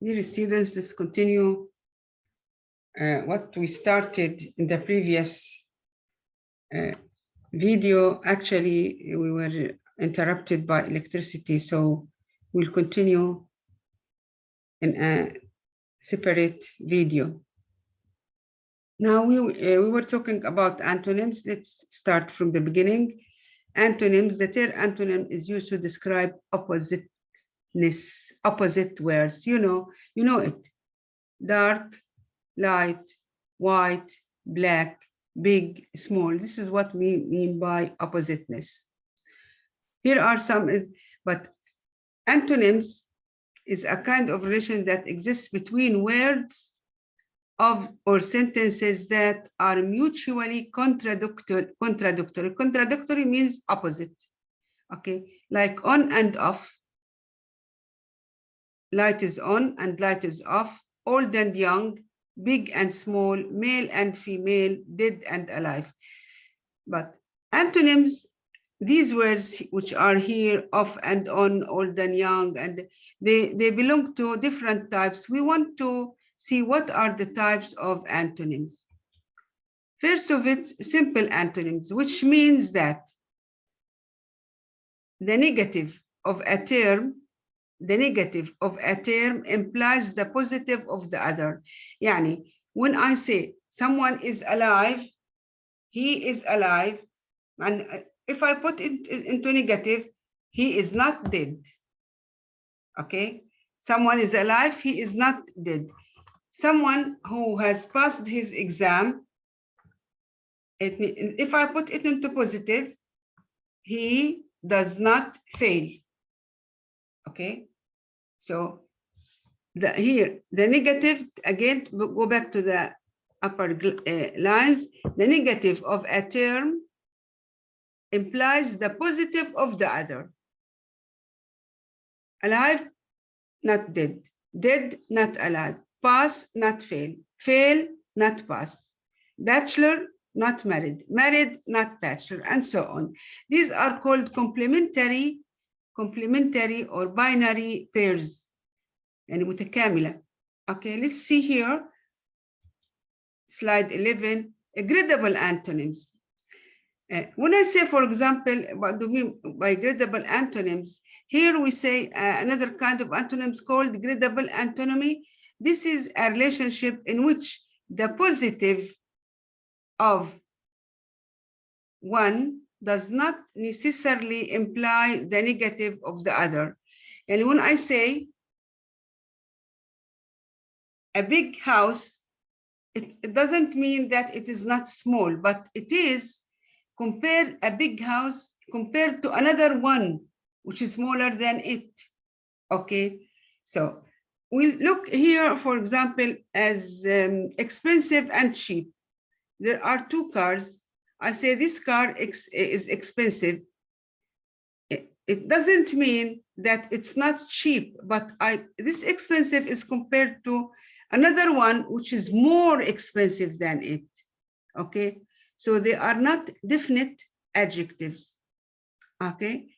Dear students, let's continue what we started in the previous video. Actually, we were interrupted by electricity, so we'll continue in a separate video. Now we were talking about antonyms. Let's start from the beginning. Antonyms, the term antonym is used to describe opposite words. You know it. Dark, light, white, black, big, small. This is what we mean by oppositeness. Here are some, but antonyms is a kind of relation that exists between words or sentences that are mutually contradictory. Contradictory means opposite. Okay, like on and off. Light is on and light is off. Old and young, big and small, male and female, dead and alive. But antonyms, these words which are here, off and on, old and young, and they belong to different types. We want to see what are the types of antonyms. First of it, simple antonyms, which means that the negative of a term implies the positive of the other. Yani, when I say someone is alive, he is alive, and if I put it into negative, he is not dead. Okay, someone is alive, he is not dead. Someone who has passed his exam, if I put it into positive, he does not fail. Okay, so here the negative, again, go back to the upper lines. The negative of a term implies the positive of the other. Alive, not dead. Dead, not alive. Pass, not fail. Fail, not pass. Bachelor, not married. Married, not bachelor, and so on. These are called complementary or binary pairs. يعني متكاملة. Okay, let's see here. Slide 11. Degradable antonyms. When I say, for example, what do we mean by degradable antonyms? Here we say another kind of antonyms called degradable antonymy. This is a relationship in which the positive of one does not necessarily imply the negative of the other. And when I say a big house, it doesn't mean that it is not small, but it is compare a big house compared to another one which is smaller than it. Okay, so we look here, for example, as expensive and cheap. There are two cars. I say this car is expensive. It doesn't mean that it's not cheap, but this expensive is compared to another one which is more expensive than it. Okay, so they are not definite adjectives. Okay,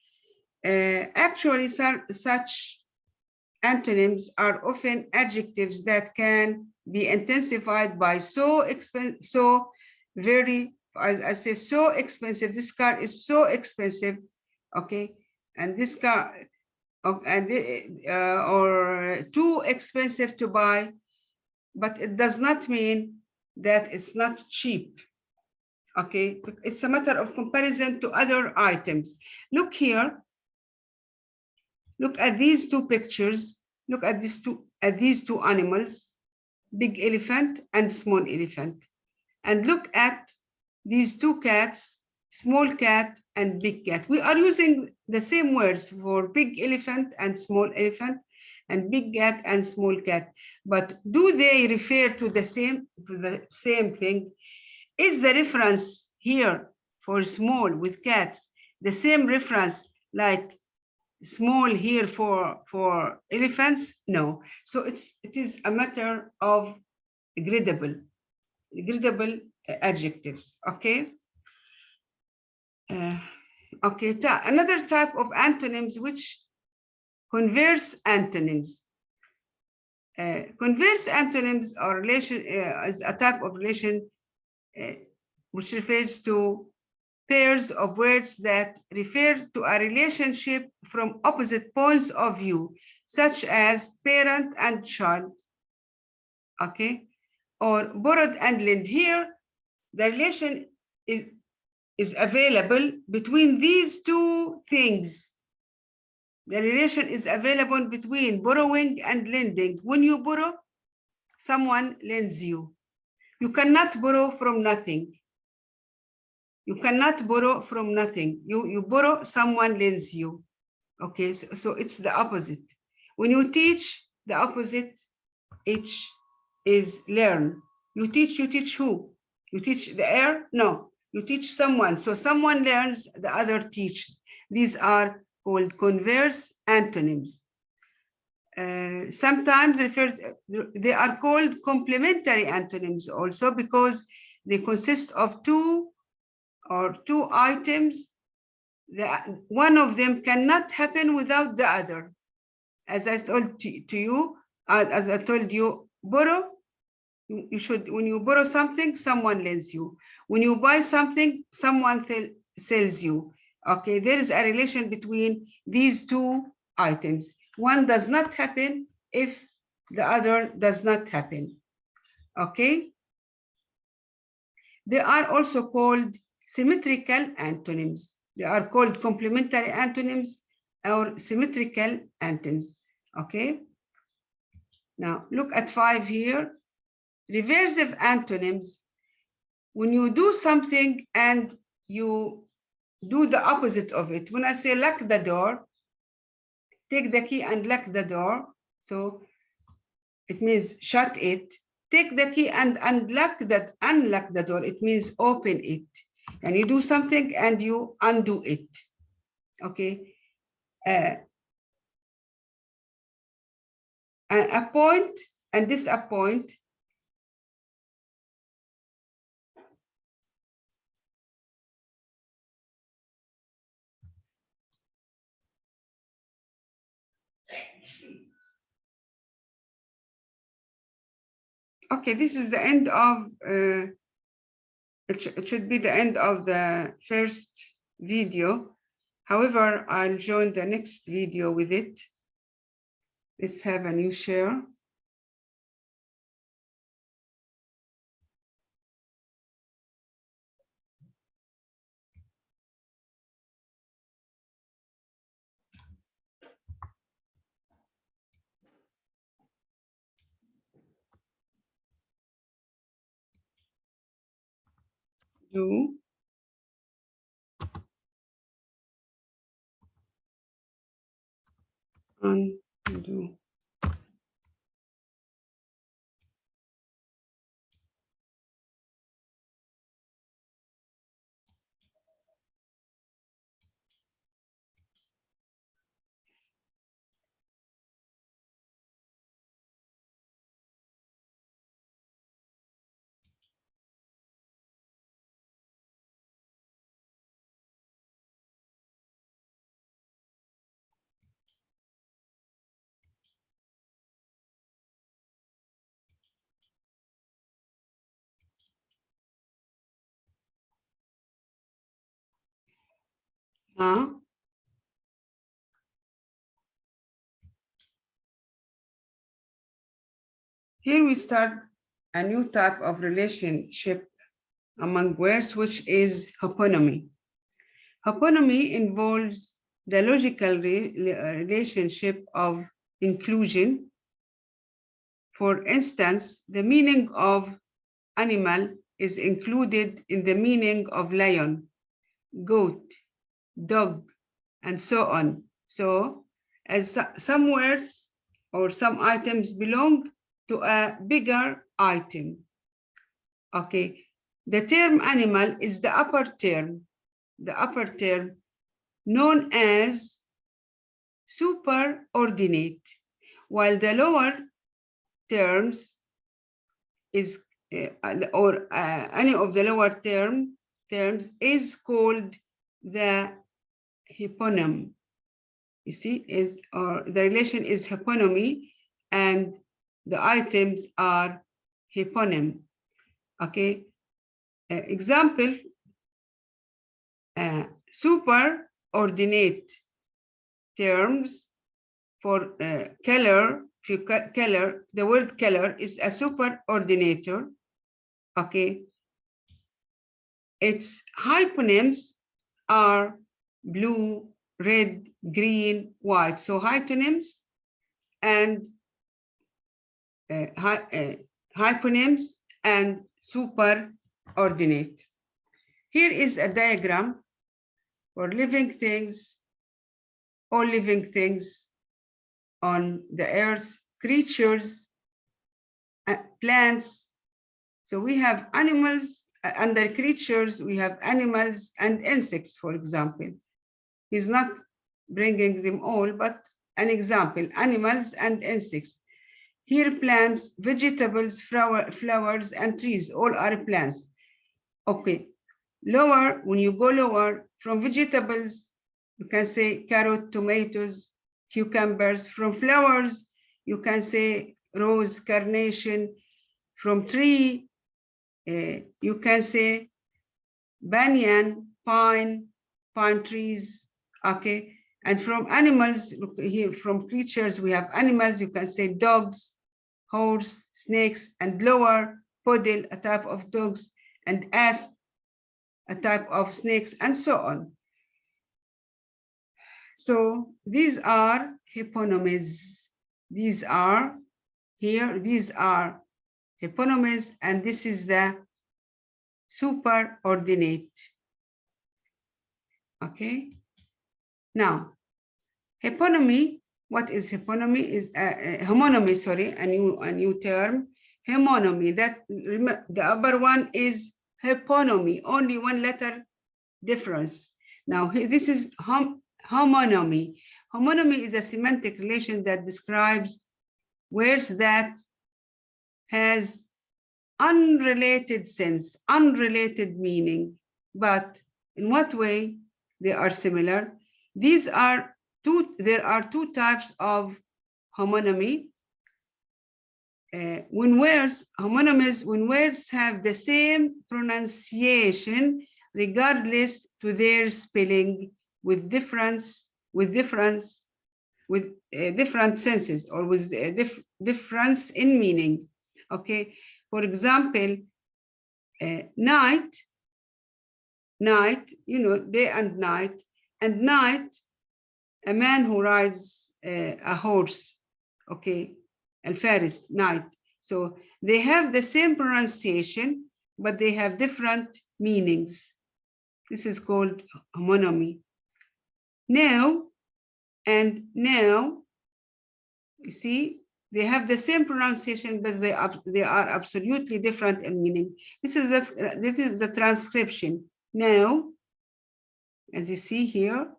actually, such antonyms are often adjectives that can be intensified by very, as I say, so expensive. This car is so expensive. Okay, and this car, or too expensive to buy, but it does not mean that it's not cheap. Okay, it's a matter of comparison to other items. Look here. Look at these two pictures. Look at these two animals, big elephant and small elephant. And look at these two cats, small cat and big cat. We are using the same words for big elephant and small elephant, and big cat and small cat. But do they refer to the same thing? Is the reference here for small with cats the same reference like small here for elephants? No. So it is a matter of degradable adjectives. Okay. Okay. Another type of antonyms, which converse antonyms. Converse antonyms or relation is a type of relation which refers to pairs of words that refer to a relationship from opposite points of view, such as parent and child, okay? Or borrowed and lent. Here, the relation is available between these two things. The relation is available between borrowing and lending. When you borrow, someone lends you. You cannot borrow from nothing. You cannot borrow from nothing. You borrow, someone lends you. Okay, so it's the opposite. When you teach, the opposite H is learn. You teach who? You teach the air? No, you teach someone. So someone learns, the other teaches. These are called converse antonyms. Sometimes they are called complementary antonyms also, because they consist of two items. One of them cannot happen without the other. As I told to you, as I told you, borrow, you should, when you borrow something, someone lends you. When you buy something, someone sells you. Okay, there is a relation between these two items. One does not happen if the other does not happen. Okay. They are also called symmetrical antonyms. They are called complementary antonyms or symmetrical antonyms. Okay. Now look at 5 here. Reversive antonyms. When you do something and you do the opposite of it. When I say lock the door, take the key and lock the door. So it means shut it. Take the key and unlock the door. It means open it. And you do something and you undo it. Okay. Appoint and disappoint. Okay, this is the end of, it should be the end of the first video. However, I'll join the next video with it. Let's have a new share. Do. Undo. Here we start a new type of relationship among words, which is homonymy. Homonymy involves the logical relationship of inclusion. For instance, the meaning of animal is included in the meaning of lion, goat, dog, and so on. So, as some words or some items belong to a bigger item. Okay, the term animal is the upper term known as superordinate, while the lower terms is any of the lower terms is called the homonym. You see, the relation is homonymy, and the items are hyponym. Okay, example, superordinate terms for color. Color, the word color is a superordinator. Okay, its hyponyms are blue, red, green, white. So hyponyms and hyponyms and superordinate. Here is a diagram for living things, all living things on the earth, creatures, plants. So we have animals, under creatures, we have animals and insects, for example. He's not bringing them all, but an example, animals and insects. Here, plants, vegetables, flowers, and trees, all are plants. Okay, lower, when you go lower, from vegetables, you can say carrot, tomatoes, cucumbers. From flowers, you can say rose, carnation. From tree, you can say banyan, pine trees. Okay, and from animals, here from creatures, we have animals, you can say dogs, horse, snakes, and lower, poodle, a type of dogs, and asp, a type of snakes, and so on. So these are hyponyms. These are here, these are hyponyms, and this is the superordinate. Okay. Now, hyponymy, what is hyponymy? Is homonymy, sorry, a new term. Homonymy, that the upper one is hyponymy, only one letter difference. Now, this is homonymy. Homonymy is a semantic relation that describes words that has unrelated sense, unrelated meaning, but in what way they are similar. There are two types of homonymy. When words have the same pronunciation regardless to their spelling, with different senses, or with difference in meaning. Okay, for example, night, you know, day and night, a man who rides a horse, okay, al-faris, night. So they have the same pronunciation, but they have different meanings. This is called homonymy. Now, you see, they have the same pronunciation, but they are absolutely different in meaning. This is the transcription. Now, as you see here,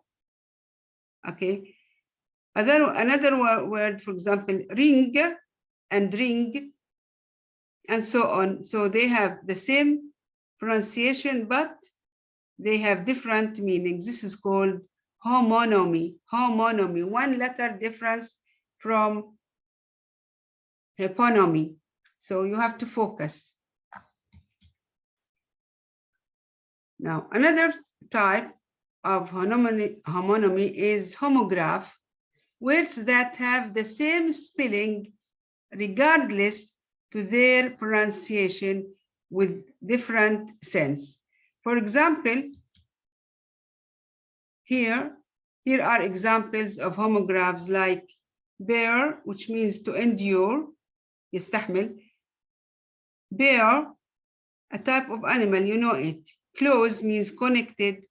okay. Another word, for example, ring and ring, and so on. So they have the same pronunciation, but they have different meanings. This is called homonymy. Homonymy, one letter difference from hyponymy. So you have to focus. Now, another type of homonymy is homograph, words that have the same spelling regardless to their pronunciation with different sense. For example, here are examples of homographs like bear, which means to endure, يستحمل. Bear, a type of animal, you know it. Close means connected,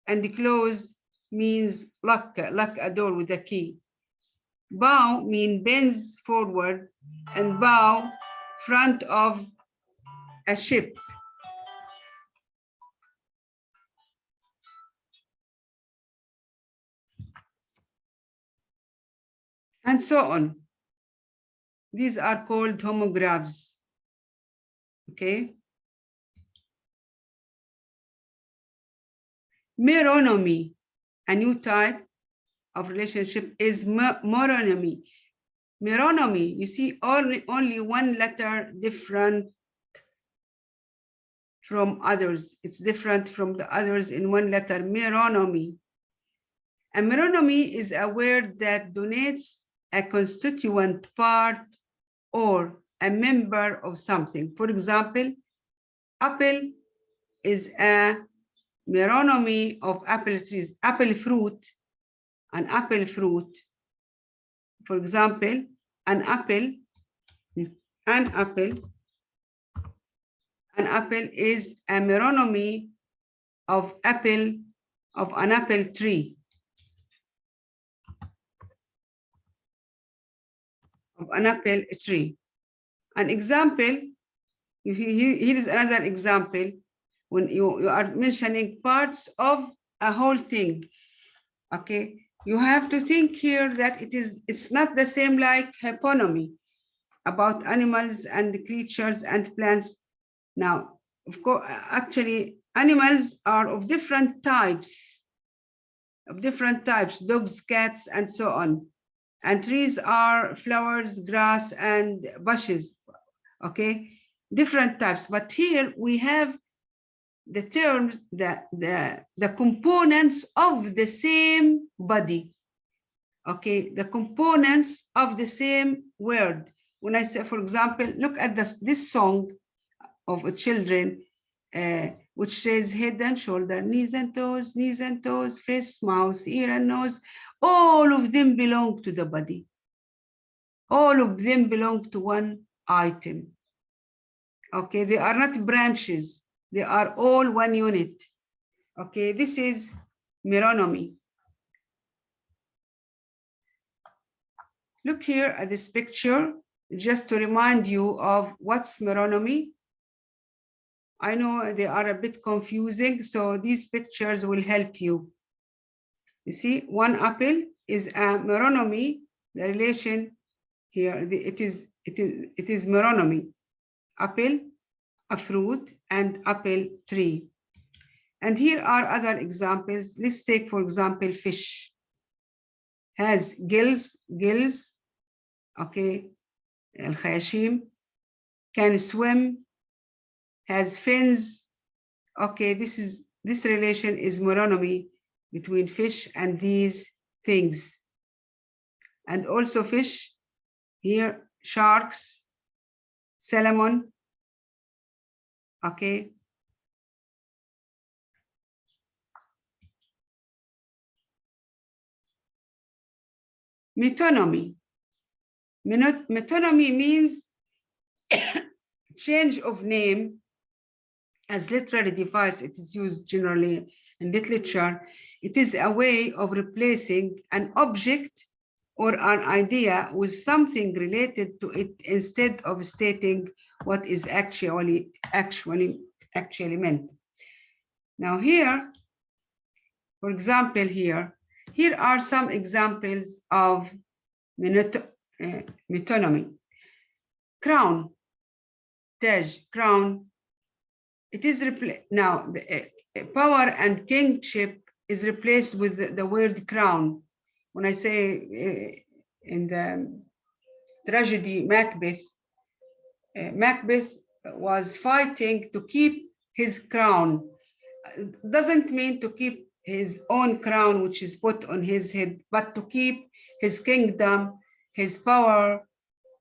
and close means lock a door with a key. Bow means bends forward, and bow, front of a ship. And so on. These are called homographs. Okay. Meronymy, a new type of relationship, is moronymy. Meronomy, you see only one letter different from others. It's different from the others in one letter, meronomy. A meronomy is a word that denotes a constituent part or a member of something. For example, apple is a meronomy of apple trees. Apple fruit, an apple fruit. For example, an apple is a meronomy of an apple tree. An example, here is another example. When you are mentioning parts of a whole thing, okay, you have to think here that it's not the same like homonymy about animals and creatures and plants. Now, of course, actually, animals are of different types, dogs, cats, and so on. And trees are flowers, grass, and bushes, okay? Different types, but here we have the terms, the components of the same body, okay? The components of the same word. When I say, for example, look at this song of children, which says head and shoulder, knees and toes, face, mouth, ear and nose. All of them belong to the body. All of them belong to one item. Okay, they are not branches. They are all one unit. Okay, this is meronomy. Look here at this picture, just to remind you of what's meronomy. I know they are a bit confusing, so these pictures will help you. You see, one apple is a meronomy. The relation here, it is meronomy. Apple, a fruit, and apple tree. And here are other examples. Let's take, for example, fish. Has gills, okay, al-khayashim, can swim, has fins. Okay, this relation is meronomy between fish and these things. And also fish, here, sharks, salmon, okay. Metonymy. Metonymy means change of name as literary device. It is used generally in literature. It is a way of replacing an object or an idea with something related to it instead of stating what is actually meant. Now here, for example, here are some examples of metonymy. Crown, Taj, crown. It is now power and kingship is replaced with the word crown. When I say in the tragedy Macbeth, Macbeth was fighting to keep his crown. It doesn't mean to keep his own crown, which is put on his head, but to keep his kingdom, his power,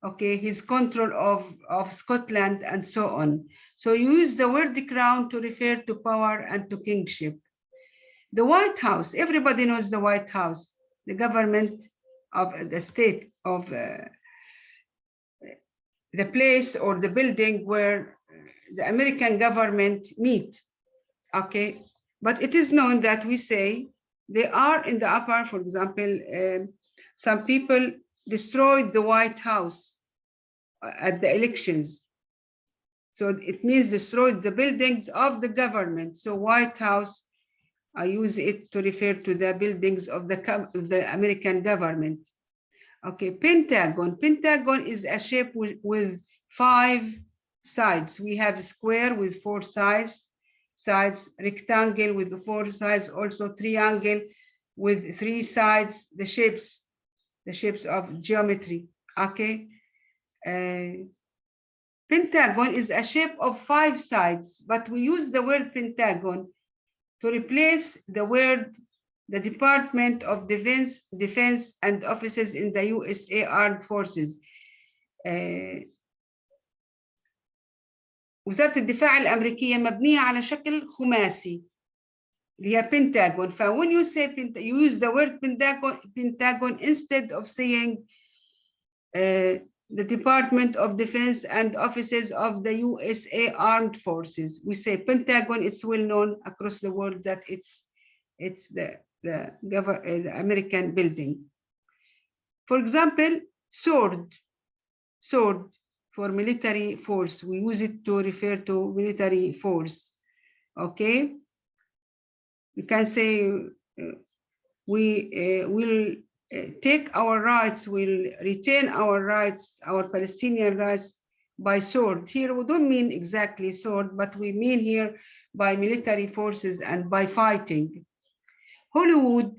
okay, his control of Scotland and so on. So you use the word crown to refer to power and to kingship. The White House, everybody knows the White House, the government of the state of the place or the building where the American government meet, okay? But it is known that we say they are in the upper, for example, some people destroyed the White House at the elections. So it means destroyed the buildings of the government. So White House, I use it to refer to the buildings of the American government. Okay, Pentagon. Pentagon is a shape with 5 sides. We have a square with 4 sides, rectangle with 4 sides, also triangle with 3 sides, the shapes of geometry. Okay. Pentagon is a shape of 5 sides, but we use the word Pentagon to replace the word the Department of Defense and offices in the USA Armed Forces. وزارة الدفاع الأمريكية مبنية على شكل خماسي اللي هي Pentagon. ف when you say you use the word Pentagon instead of saying the Department of Defense and offices of the USA Armed Forces. We say Pentagon. It's well known across the world that it's the American building. For example, sword for military force. We use it to refer to military force. Okay. You can say we will take our rights, will retain our rights, our Palestinian rights by sword. Here we don't mean exactly sword, but we mean here by military forces and by fighting. Hollywood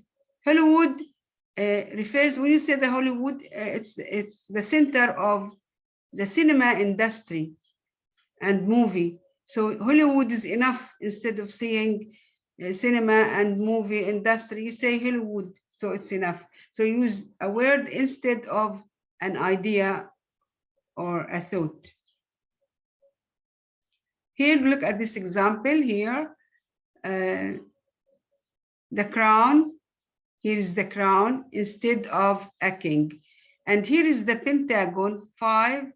refers, when you say the Hollywood, it's the center of the cinema industry and movie. So Hollywood is enough. Instead of saying cinema and movie industry, you say Hollywood. So it's enough. So use a word instead of an idea or a thought. Here, look at this example here. The crown. Here is the crown instead of a king. And here is the Pentagon, 5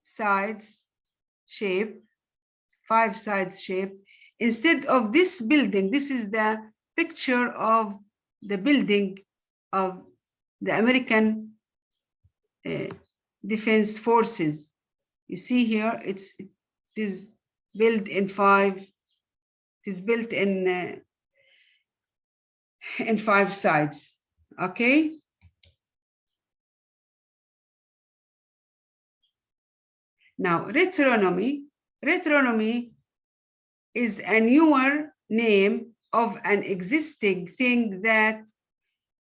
sides shape, 5 sides shape. Instead of this building, this is the picture of the building of the American Defense Forces. You see here, it is built in 5. It is built in 5 sides. Okay. Now, retronomy. Retronomy is a newer name of an existing thing that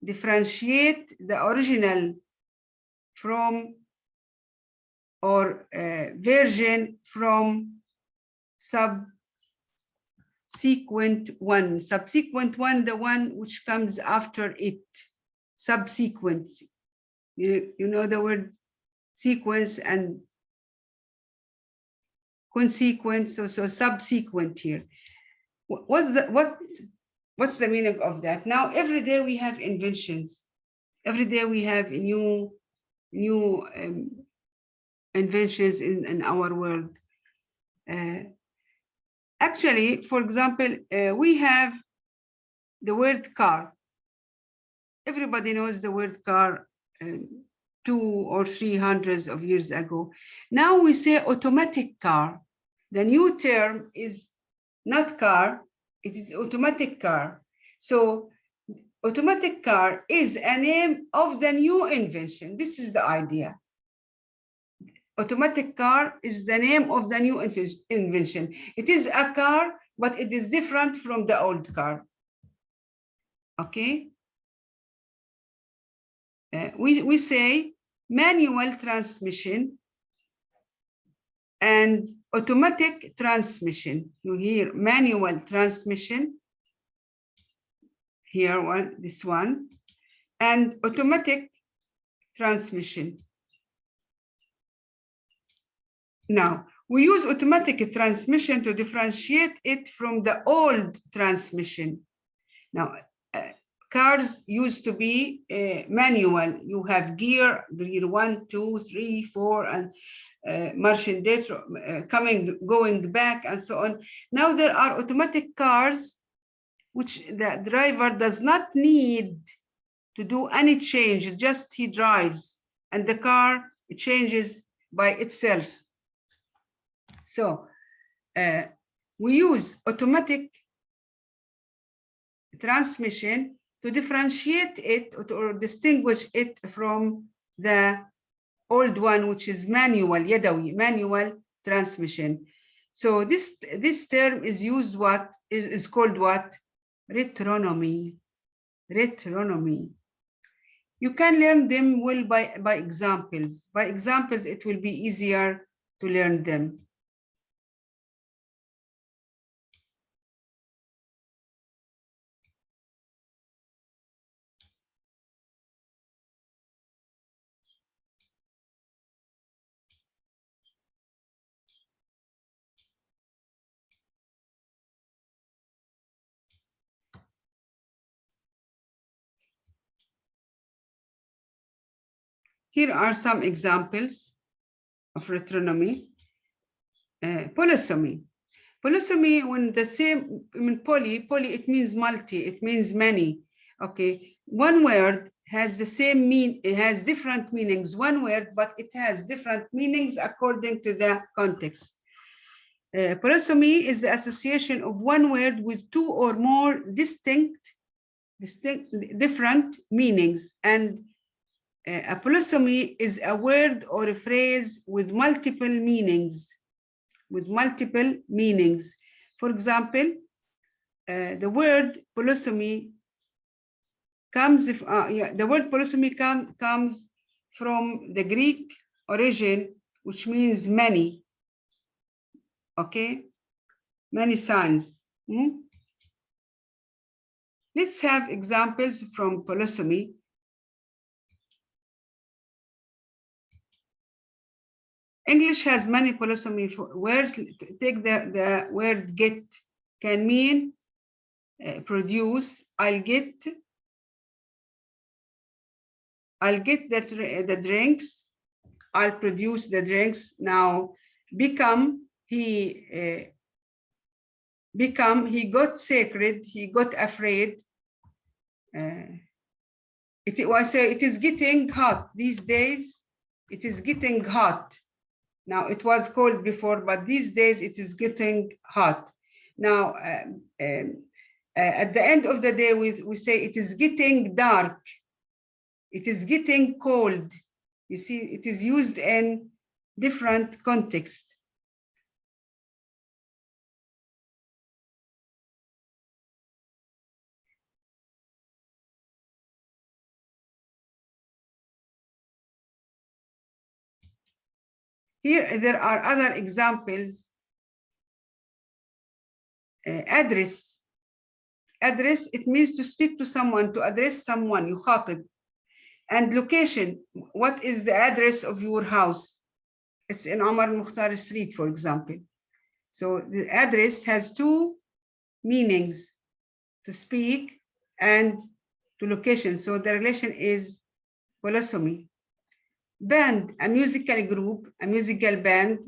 differentiate the original from or version from subsequent one. Subsequent one, the one which comes after it. Subsequent. You know the word sequence and consequence, so subsequent here. What's the meaning of that? Now, every day we have inventions. Every day we have new inventions in our world. Actually, for example, we have the word car. Everybody knows the word car 200 or 300 of years ago. Now we say automatic car. The new term is not car, it is automatic car. So automatic car is a name of the new invention. This is the idea. Automatic car is the name of the new invention. It is a car, but it is different from the old car. Okay. We say manual transmission and automatic transmission. You hear manual transmission, here this one, and automatic transmission. Now, we use automatic transmission to differentiate it from the old transmission. Now, cars used to be manual. You have gear 1, 2, 3, 4, and marching dates, going back, and so on. Now there are automatic cars which the driver does not need to do any change, just he drives, and the car changes by itself. So we use automatic transmission to differentiate it or distinguish it from the old one, which is manual, يدوي, manual transmission. So this term is used is called what? Retronomy. Retronomy. You can learn them well by examples. By examples, it will be easier to learn them. Here are some examples of retronomy. Polysemy. Polysemy, when the same, I mean, poly, it means multi, it means many. Okay, one word has the same it has different meanings, one word, but it has different meanings according to the context. Polysemy is the association of one word with two or more distinct different meanings, and a polysemy is a word or a phrase with multiple meanings. For example, the word polysemy comes comes from the Greek origin, which means many. Okay, many signs. Let's have examples from polysemy. English has many polysemy words. Take the word get, can mean produce. I'll get the drinks. I'll produce the drinks. Now, become, he got sacred, he got afraid. It is getting hot these days. It is getting hot. Now, it was cold before, but these days it is getting hot. Now, at the end of the day, we say it is getting dark. It is getting cold. You see, it is used in different contexts. Here, there are other examples. Address. Address, it means to speak to someone, to address someone, يخاطب. And location, what is the address of your house? It's in Omar Mukhtar Street, for example. So the address has two meanings, to speak and to location. So the relation is polysemy. Band, a musical group, a musical band,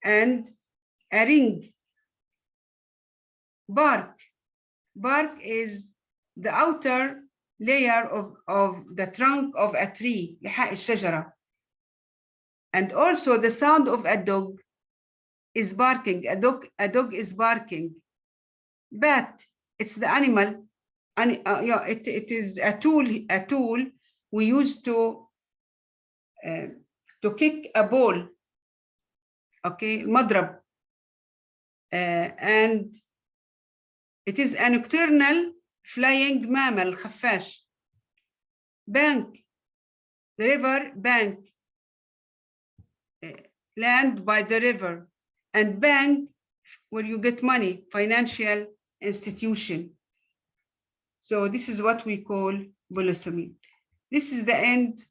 and a ring. Bark. Bark is the outer layer of the trunk of a tree, لحاء الشجرة. And also the sound of a dog is barking. A dog is barking. Bat, it's the animal. And it is a tool we use to kick a ball. Okay, مضرب. And it is a nocturnal flying mammal, خفاش. Bank, the river bank, land by the river. And bank, where you get money, financial institution. So this is what we call polysemy. This is the end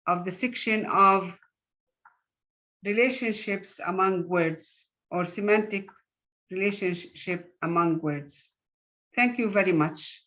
of the section of relationships among words, or semantic relationship among words. Thank you very much.